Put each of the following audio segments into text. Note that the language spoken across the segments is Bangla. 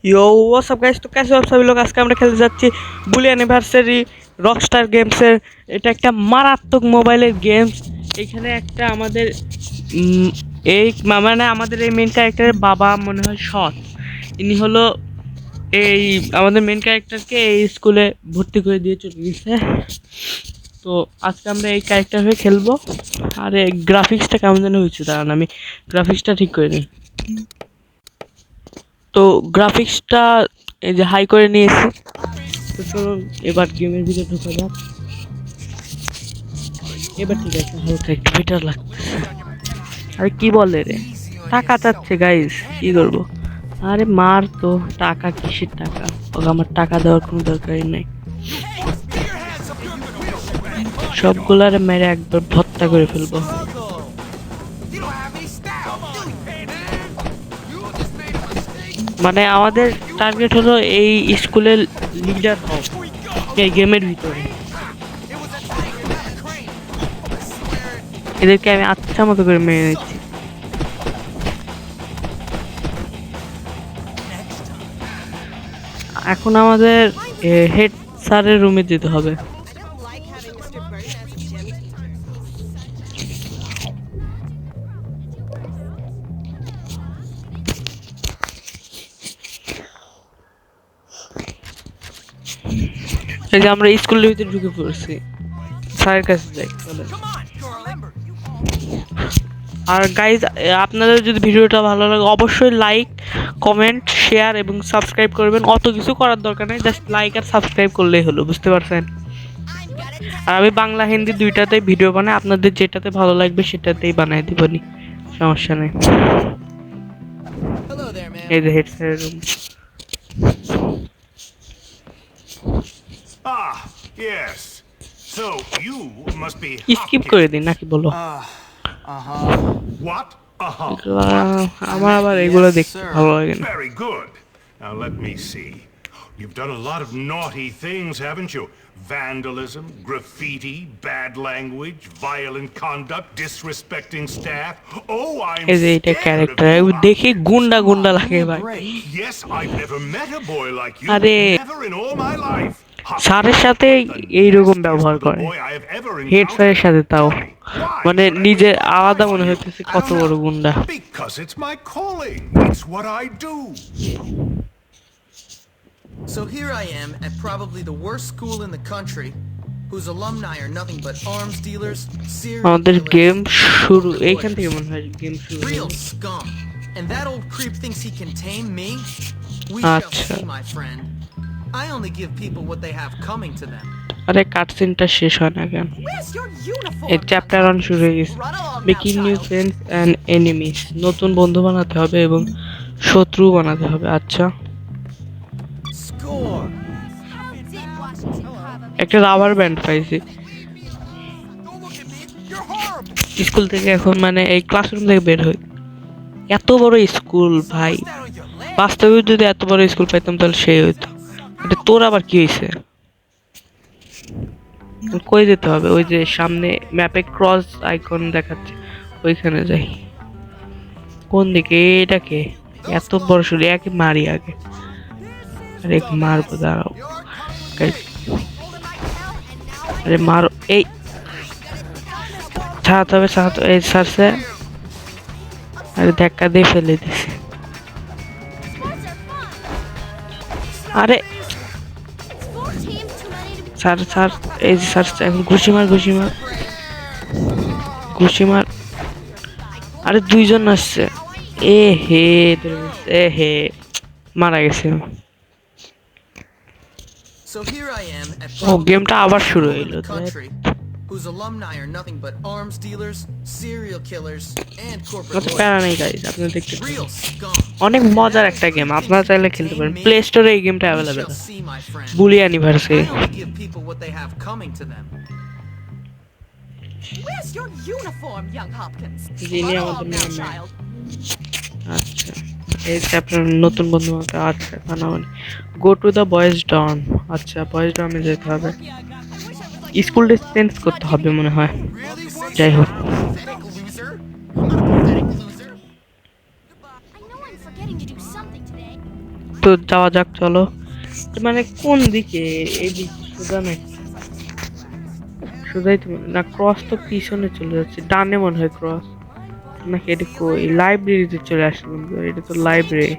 यो व्हाट्सअप गाइस, तो कैसे हो आप सभी लोग? আজকে আমরা খেলতে যাচ্ছি বুলি অ্যানিভার্সারি রকস্টার গেমসের। এটা একটা মারাত্মক মোবাইলের গেমস। এখানে একটা আমাদের এই মানে আমাদের এই মেন ক্যারেক্টারের বাবা মনে হয় সৎ, ইনি হলো এই আমাদের মেন ক্যারেক্টারকে এই স্কুলে ভর্তি করে দিয়ে চলে গেছে। তো আজকে আমরা এই ক্যারেক্টার হয়ে খেলবো। আর এই গ্রাফিক্সটা কেমন যেন হয়েছে, দাঁড়ান আমি গ্রাফিক্সটা ঠিক করে নিই। তো গ্রাফিক্সটা এই যে হাই করে নিয়েছি। তো চলুন এবার গেমের ভিতরে ঢোকা যাক। এবার ঠিক আছে, হালকা একটু বেটার লাগতেছে। আরে কি বলে রে, টাকা চাচ্ছে গাইস, কি করবো? আরে মার তো, টাকা কিসের টাকা? ওকে আমার টাকা দেওয়ার কোনো দরকারই নাই। সবগুলারে মেরে একবার ভত্তা করে ফেলবো। মানে আমাদের টার্গেট হলো এই স্কুলের লিডার হও এই গেমের ভিতরে। এদেরকে আমি আচ্ছা মতো করে মেরে নিচ্ছি। এখন আমাদের হেড স্যারের রুমে যেতে হবে। এই যে আমরা স্কুলের ভিতরে ঢুকে পড়ছি, স্যারের কাছে যাই। আর গাইজ, আপনাদের যদি ভিডিওটা ভালো লাগে অবশ্যই লাইক, কমেন্ট, শেয়ার এবং সাবস্ক্রাইব করবেন। অত কিছু করার দরকার নেই, জাস্ট লাইক আর সাবস্ক্রাইব করলেই হলো, বুঝতে পারছেন? আর আমি বাংলা হিন্দি দুইটাতেই ভিডিও বানাই, আপনাদের যেটাতে ভালো লাগবে সেটাতেই বানাই দিবনি, সমস্যা নেই। এই যে হেড স্যারের room. Yes. So you must be skip করে দিন নাকি বলো? What? আমার আবার এগুলো দেখতে ভালো লাগে না। Very good. Now let me see. You've done a lot of naughty things, haven't you? Vandalism, graffiti, bad language, violent conduct, disrespecting staff. Oh, I'm এই যে এটা ক্যারেক্টার দেখে গুন্ডা গুন্ডা লাগে ভাই। Yes, I've never met a boy like you. আরে Never in all my life. স্যারের সাথে এইরকম ব্যবহার করে, হেড স্যারের সাথে তাও, মানে নিজের আলাদা মনে হইতেছে কত বড় গুন্ডা। Because it's my calling. It's what I do. So here I am at probably the worst school in the country, whose alumni are nothing but arms dealers, serial আমাদের গেম killers, শুরু এইখান থেকে মনে হয় গেম শুরু। real scum. And that old creep thinks he can tame me? We shall see, my friend. I only give people what they have coming to them. আরে কাটসিনটা শেষ হয় না কেন? এই চ্যাপ্টার 1 শুরু হয়ে গেছে। Making new friends and enemies, নতুন বন্ধু বানাতে হবে এবং শত্রু বানাতে হবে। আচ্ছা, একটা রাবার ব্যান্ড পাইছি স্কুল থেকে। এখন মানে এই ক্লাসরুম থেকে বের হই, এত বড় স্কুল ভাই। বাস্তবে যদি এত বড় স্কুল পাইতাম তাহলে সেই হইতো। এটা তোর আবার কি হয়েছে? কই যেতে হবে? ওই যে সামনে ম্যাপে ক্রস আইকন দেখাচ্ছে, ওইখানে যাই। কোন দিকে? এটাকে এত বড় শুরু, একে মারি আগে। আরে মারবো, দাঁড়াও। আরে মারো, এই ছাড়াতে হবে, ছাড়াতে। এই ছাড়ছে। আরে ধাক্কা দিয়ে ফেলে দিছে। আরে স্যার স্যার, এই যে স্যার, এখন ঘুষি মার, ঘুষি মার, ঘুষি মার। আরে দুইজন আসছে। এ হে, এ হে, মারা গেছে। ও গেমটা আবার শুরু হইলো। Whose alumni are nothing but arms dealers, serial killers, and corporate কত প্যারা নেই গাইস, আপনারা দেখতে real scum. অনেক মজার একটা গেম, আপনারা চাইলে খেলতে পারেন। প্লে স্টোরে এই গেমটা অ্যাভেলেবল আছে, বুলি anniversary. I only give people what they have coming to them. Where's your uniform, young Hopkins? যিনি Run আমাদের along now, নামে। child. আচ্ছা, এই চ্যাপ্টার নতুন বন্ধু বানাতে। আচ্ছা, বানাবেন। Go to the boys dorm. আচ্ছা, বয়েজ ডর্মে যেতে হবে। স্কুল ড্রেস চেঞ্জ করতে হবে মনে হয়, যাই হোক। তো তো যাওয়া যাক, চলো। মানে কোন দিকে, এই দিক সোজা নাকি? সোজাই তো না, ক্রস তো পিছনে চলে যাচ্ছে, ডানে মনে হয় ক্রস, নাকি এটা কই? লাইব্রেরিতে চলে আসলাম তো, এটা তো লাইব্রেরি।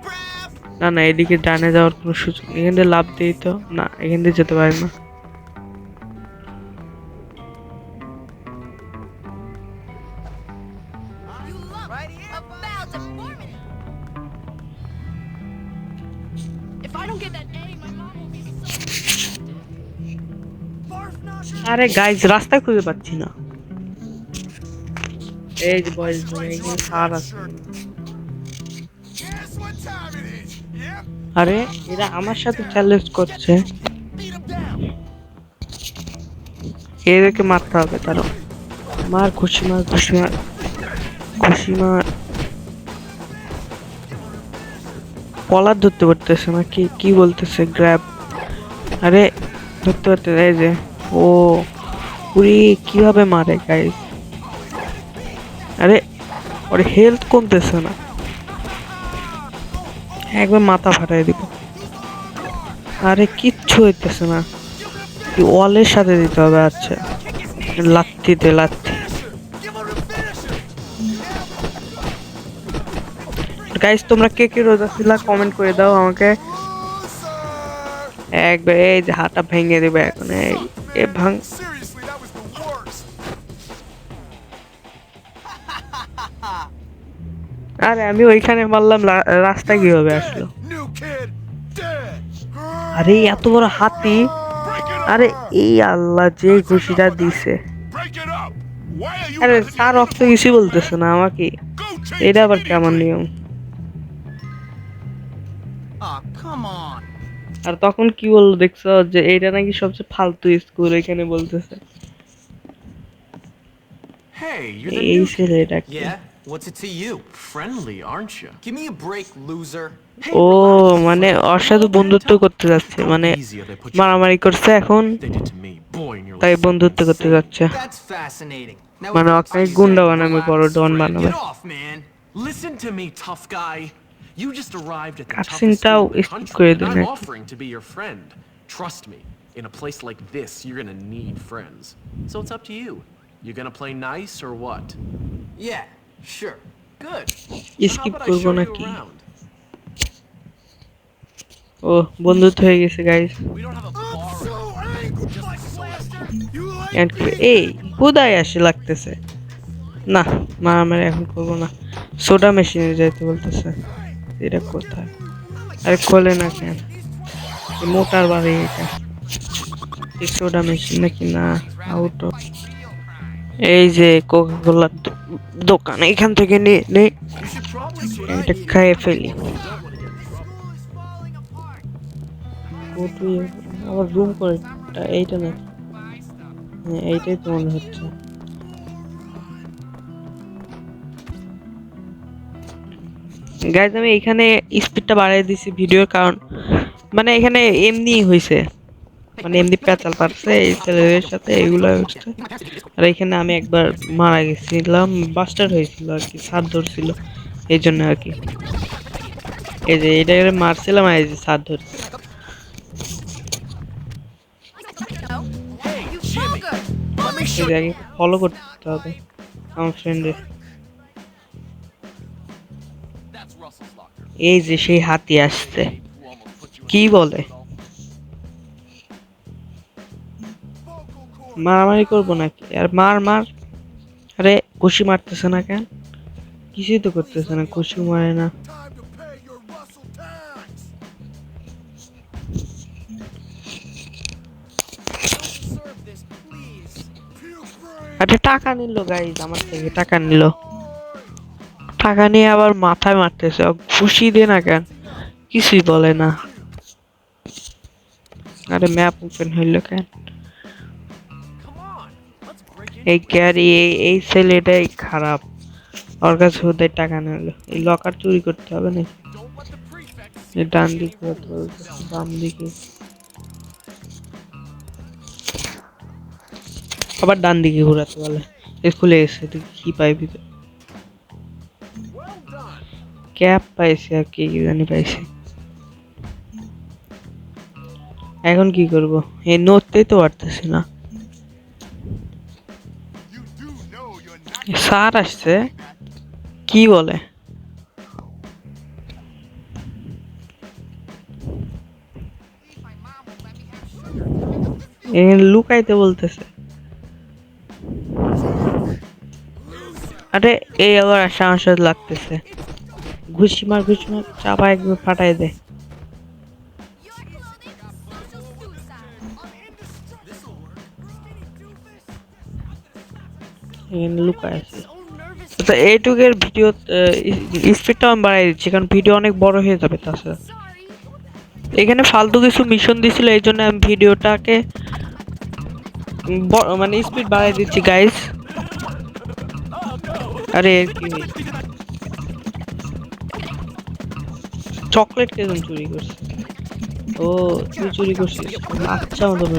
না না, এদিকে ডানে যাওয়ার কোনো সুযোগ নেই, এখান থেকে লাভ দিই তো না, এখান দিয়ে যেতে পারি না। About deformity. If I don't get that A, my mom will be so. আরে গাইজ, রাস্তা খুঁজে পাচ্ছি না। এই যে বয়েজ, এখানে সার আছে। আরে এরা আমার সাথে চ্যালেঞ্জ করছে, এদেরকে মারতে হবে। তারা মার, খুশি মার, খুশি মার, খুশি মার। কলার ধরতে পারতেছে না, কি কি বলতেছে? গ্র্যাব। আরে ধরতে পারতে, এই যে ও পুরি কিভাবে মারে গাইজ। আরে ওর হেলথ কমতেছে না, একবার মাথা ফাটাই দিব। আরে কিচ্ছু হইতেছে না, ওয়ালের সাথে দিতে হবে। আচ্ছা, লাত্তি দে, লাত্তি। গাইস, তোমরা কে কে রোজা ছিলা কমেন্ট করে দাও আমাকে। একবার এই যে হাতটা ভেঙে দেবে এখন, এ ভাঙ। আরে আমি ওইখানে মারলাম, রাস্তা কিভাবে আসলো? আরে এত বড় হাতি! আরে এই আল্লাহ, যে ঘুষিটা দিছে। আরে তার রক্ত কিছু বলতেছে না আমাকে, এটা আবার কেমন নিয়ম? Oh, come on. আর তখন কি বললো দেখছো, যে এইটা নাকি সবচেয়ে ফালতু স্কুল, এখানে বলতেছে। Hey, you're the এই new kid. ছেলেটা কি? Yeah? What's it to you? Friendly, aren't you? Give me a break, loser. Hey, O relax. মানে ওর সাথে বন্ধুত্ব করতে যাচ্ছে, মানে মারামারি করছে এখন, They did to me. Boy, nearly তাই sent me বন্ধুত্ব করতে insane. যাচ্ছে। That's fascinating. Now মানে what ওকে else you গুন্ডা say? বানাবে, বড় ডন বানাবে। Get off, man. Listen to me, tough guy. You just arrived at the toughest Cutscene-টাও school in the skip country, করে and দিন I'm একটু। offering to be your friend. Trust me, in a place like this, you're gonna need friends. So it's up to you. You gonna play nice or what? Yeah, sure. Good. How skip about I করবো show you নাকি? around? ও বন্ধুত্ব হয়ে গেছে guys. We don't have a bar. এই কোথায় আসে লাগতেছে না, মারামারি এখন করবো না। সোডা মেশিনে যাইতে বলতেছে, এটা কোথায়? আরে খোলে না কেন? মোটার বাড়ি এটা, এই সোডা মেশিন নাকি? না, আউট। এই যে কোকা কোলার দোকান, এখান থেকে নিয়ে নে, এটা খাইয়ে ফেলি। আবার রুম করে এইটা নাকি? হ্যাঁ, এইটাই তো মনে হচ্ছে। গাইজ, আমি এখানে স্পিডটা বাড়াই দিছি ভিডিওর, কারণ মানে এখানে এমনি হয়েছে, মানে এমনি পেঁচাল পারছে এই ছেলেদের সাথে, এগুলো হচ্ছে। আর এখানে আমি একবার মারা গেছিলাম, বাস্টার্ড হয়েছিল আর কি, সার ধরছিল এই জন্য আর কি। এই যে এটা মারছিলাম, আর এই যে সার ধরছে। You bugger! এই যে আগে ফলো করতে হবে আমার ফ্রেন্ডের। এই যে সেই হাতি আসছে, কি বলে? মারামারি করবো নাকি? আর মার মার। আরে খুশি মারতেছে না কেন? কিছুই তো করতেছে না, খুশি মারে না। আরে টাকা নিল গাইজ, আমার থেকে টাকা নিল। টাকা নিয়ে আবার মাথায় মারতেছে, খুশি দে না কেন? কিছুই বলে না। আরে ম্যাপ ওপেন হইলো কেন? এই ক্যারি, এই ছেলেটাই খারাপ, ওর কাছে ওদের টাকা নিল। এই লকার চুরি করতে হবে না? এই ডান দিকে, বাম দিকে, আবার ডান দিকে ঘোরাতে বলে। খুলে গেছে, কি পাই ভিতরে? ক্যাপ পাইছি, আর কি জানি পাইছি। এখন কি করব? এই নড়তেই তো পারতেছি না। স্যার আসছে, কি বলে? লুকাইতে বলতেছে। আরে এই আবার আশা আশা লাগতেছে। ঘুষি মার চাপা একদম ফাটাই দে। Your clothing, social suicide. এখানে লুকায় আছে। তো এইটুকের ভিডিও স্পিডটা আমি বাড়াই দিচ্ছি, কারণ ভিডিও অনেক বড় হয়ে যাবে তাছাড়া। এখানে ফালতু কিছু মিশন দিছিল, এই জন্য আমি ভিডিওটাকে মানে স্পিড বাড়াই দিচ্ছি গাইস। আরে কি চকলেট কেজন চুরি করছে? ও তুই চুরি করছিস? আচ্ছা মতন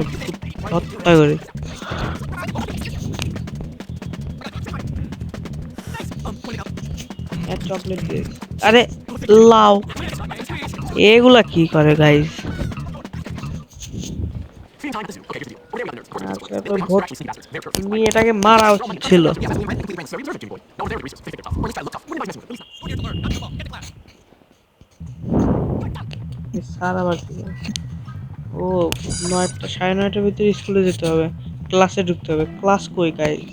হত্যা করে। চকলেট দিয়ে, আরে লাও, এগুলা কি করে গাইস? আচ্ছা তো তুমি এটাকে মারা উচিত ছিল। স্যার আবার কি? ও 9টা 9:30টার ভিতরে স্কুলে যেতে হবে, ক্লাসে ঢুকতে হবে। ক্লাস কই গাইস?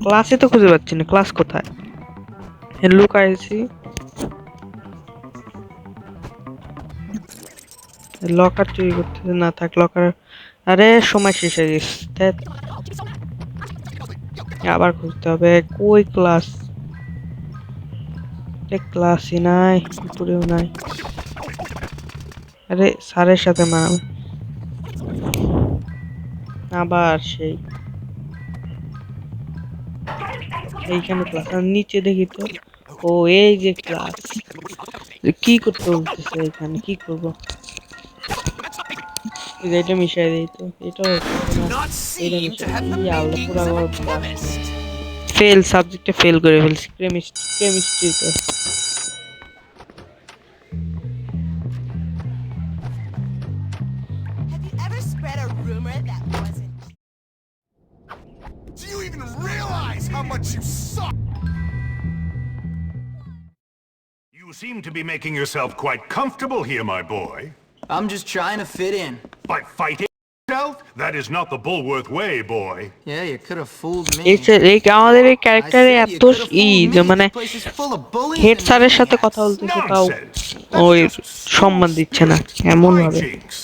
ক্লাসে তো খুঁজে পাচ্ছি না, ক্লাস কোথায়? লুকাইছি। লকার চুরি করতেছে না, থাক লকার। আরে সময় শেষ হয়ে গেছে, আবার খুঁজতে হবে। কই ক্লাস? ক্লাসই নাই, উপরেও নাই। আরে স্যারের সাথে মারাম, আবার সেই এইখানে ক্লাস। আর নিচে দেখি তো, ও এই যে ক্লাস। কি করতে বলতেছে এখানে? কি করবো? এটা মিশাই দিই তো, এটাও এটা মিশাই। ফেল, সাবজেক্টে ফেল করে ফেলছি কেমিস্ট্রিতে। Have you ever spread a rumor that wasn't? Do you even realize how much you suck? You seem to be making yourself quite comfortable here, my boy. I'm just trying to fit in. By fighting yourself? That is not the Bullworth way, boy. Yeah, you could have fooled me. এই আমাদের এই ক্যারেক্টারে I said you এত could have fooled me. মানে This place is full of bullies head and স্যারের সাথে maniacs. কথা বলতেছে, তাও Nonsense. ওই That's just সম্মান দিচ্ছে না এমন ভাবে। hijinks.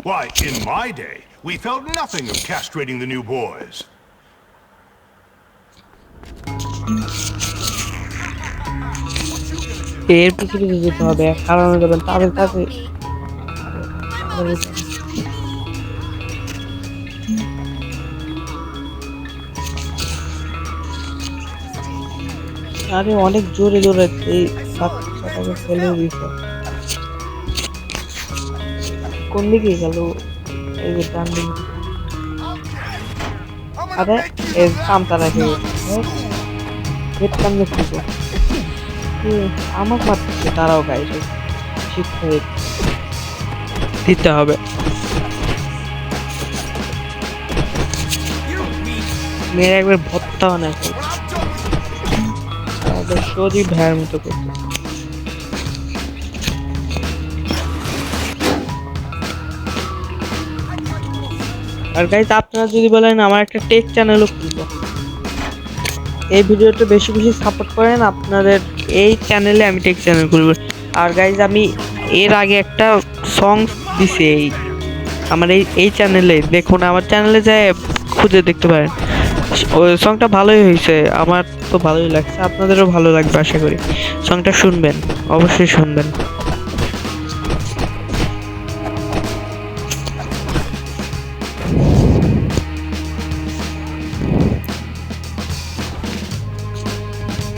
Why, in my day, we felt nothing of castrating the new boys. এর পিছনে যেতে হবে, কারণ যাবেন তাদের কাছে। আরে অনেক জোরে জোরে এই বাচ্চাটাকে ফেলে দিছে। কোন দিকে গেল? এই যে ডান দিকে। আরে এই কামটা রেখে হেড কামনে খুঁজো। আমার মারতেছে, তারাও গাইছে। শিক্ষা দিতে হবে। মেয়েরা একবার ভত্তা অনেক সরি ভাইয়ের মতো করতে। আর গাইজ আপনারা যদি বলেন আমার একটা টেক চ্যানেলও খুলবো, এই ভিডিওটা বেশি বেশি সাপোর্ট করেন, আপনাদের এই চ্যানেলে আমি টেক চ্যানেল খুলবো। আর গাইজ আমি এর আগে একটা সং দিছি আমার এই চ্যানেলে, দেখুন আমার চ্যানেলে যায় খুঁজে দেখতে পারেন। ওই সংটা ভালোই হয়েছে, আমার তো ভালোই লাগছে, আপনাদেরও ভালো লাগবে আশা করি। সংটা শুনবেন, অবশ্যই শুনবেন।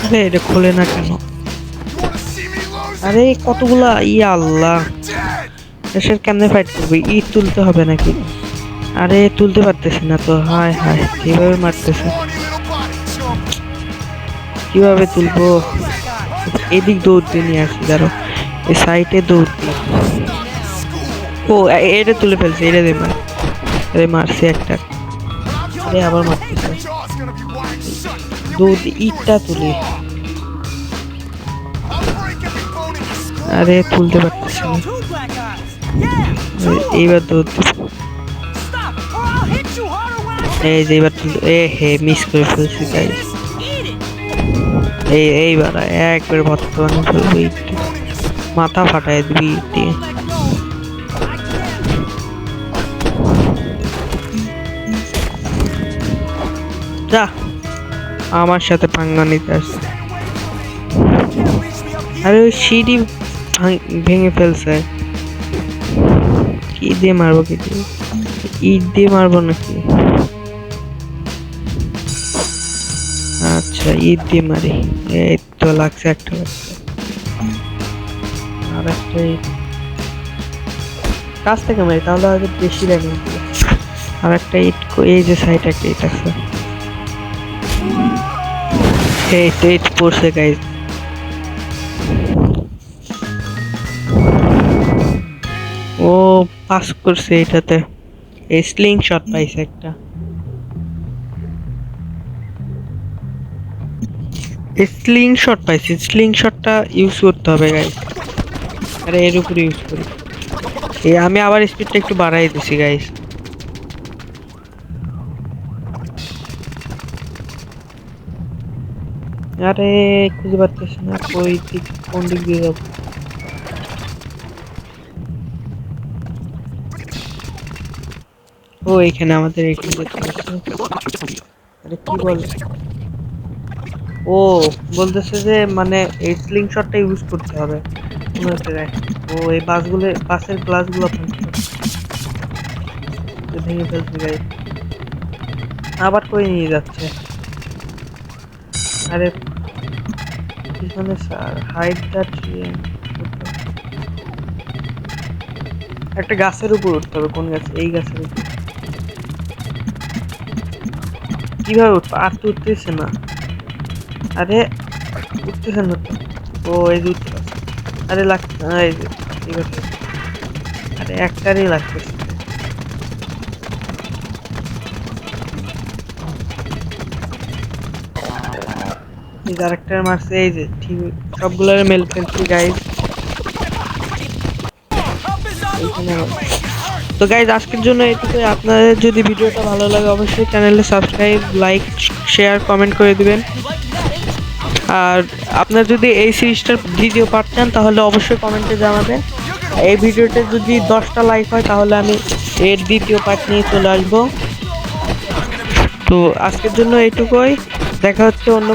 আরে এটা খোলে না কেন? আরে কতগুলা আল্লাহ, এসের কেমনে ফাইট করবে? তুলতে হবে নাকি? আরে তুলতে পারতেছি না তো। হায় হায়, কিভাবে মারতেছে, কিভাবে তুলবো? এদিক দৌড় দিয়ে নিয়ে আসি, দাঁড়ো এই সাইডে দৌড় দিয়ে। ও এটা তুলে ফেলছে, এটা দে মার। আরে মারছে একটা, আরে আবার মারতেছে। Jaw's gonna be wired shut. দুধ ইটটা তুলি, I'll break every bone in your skull. আরে তুলতে পারতেছি না। Two black eyes. Yeah. এইবার দুধ, Stop, or I'll hit you harder when I এই যে এইবার তুলতে, এ হে মিস করে ফেলছি গাইস। eat it. এইবার একবার ভর্তা বানিয়ে ফেলবো ইট, মাথা ফাটায় দিবি ইট দিয়ে। Let go. I can't. যা, আমার সাথে পাঙ্গা নিতে আসছে। আরে ওই সিঁড়ি ভেঙে ফেলছে, কি দিয়ে মারবো, কি দিয়ে, ইট দিয়ে মারবো নাকি? আচ্ছা ইট দিয়ে মারি, এই তো লাগছে একটা, লাগছে আর একটা ইট কাছ থেকে মারি, তাহলে হয়তো বেশি লাগে। আর একটা ইট, এই যে সাইড একটা ইট আছে, এই তো ইট পড়ছে গাইজ। ও পাস করছে এটাতে, এই স্লিং শট পাইছে একটা। স্লিং শট পাইছি, স্লিং শটটা ইউজ করতে হবে গাইজ। আরে এর উপরে ইউজ করি, এই আমি আবার স্পিডটা একটু বাড়াই দিছি গাইজ। আরে খুঁজে পাচ্ছিস না কই দিক, কোন দিক দিয়ে যাবো। ও এখানে আমাদের এখানে যেতে হবে। আরে কি বলে, ও বলতেছে যে মানে এই স্লিং শটটা ইউজ করতে হবে। ও এই বাসগুলো, বাসের গ্লাসগুলো ভেঙে ফেলছে গাইস, আবার কই নিয়ে যাচ্ছে। আরে পিছনে হাইড দ্যাট, একটা গাছের উপর উঠতে হবে। কোন গাছ? এই গাছের উপর। কিভাবে উঠবো? আর তো উঠতেছে না। আরে উঠতেছে না তো। ও এই যে উঠতে পারছে। আরে লাগছে না, এই যে এইভাবে। আরে একটারই লাগতেছে। এই যে আরেকটার মারছে, এই যে ঠিক সবগুলোর মেল ফেলছি গাইজ। তো গাইজ আজকের জন্য এটুকুই। আপনাদের যদি ভিডিওটা ভালো লাগে অবশ্যই চ্যানেলে সাবস্ক্রাইব, লাইক, শেয়ার, কমেন্ট করে দিবেন। আর আপনার যদি এই সিরিজটার দ্বিতীয় পার্ট চান তাহলে অবশ্যই কমেন্টে জানাবেন। এই ভিডিওতে যদি 10টা লাইক হয় তাহলে আমি এর দ্বিতীয় পার্ট নিয়ে চলে আসবো। তো আজকের জন্য এইটুকুই, দেখা হচ্ছে অন্য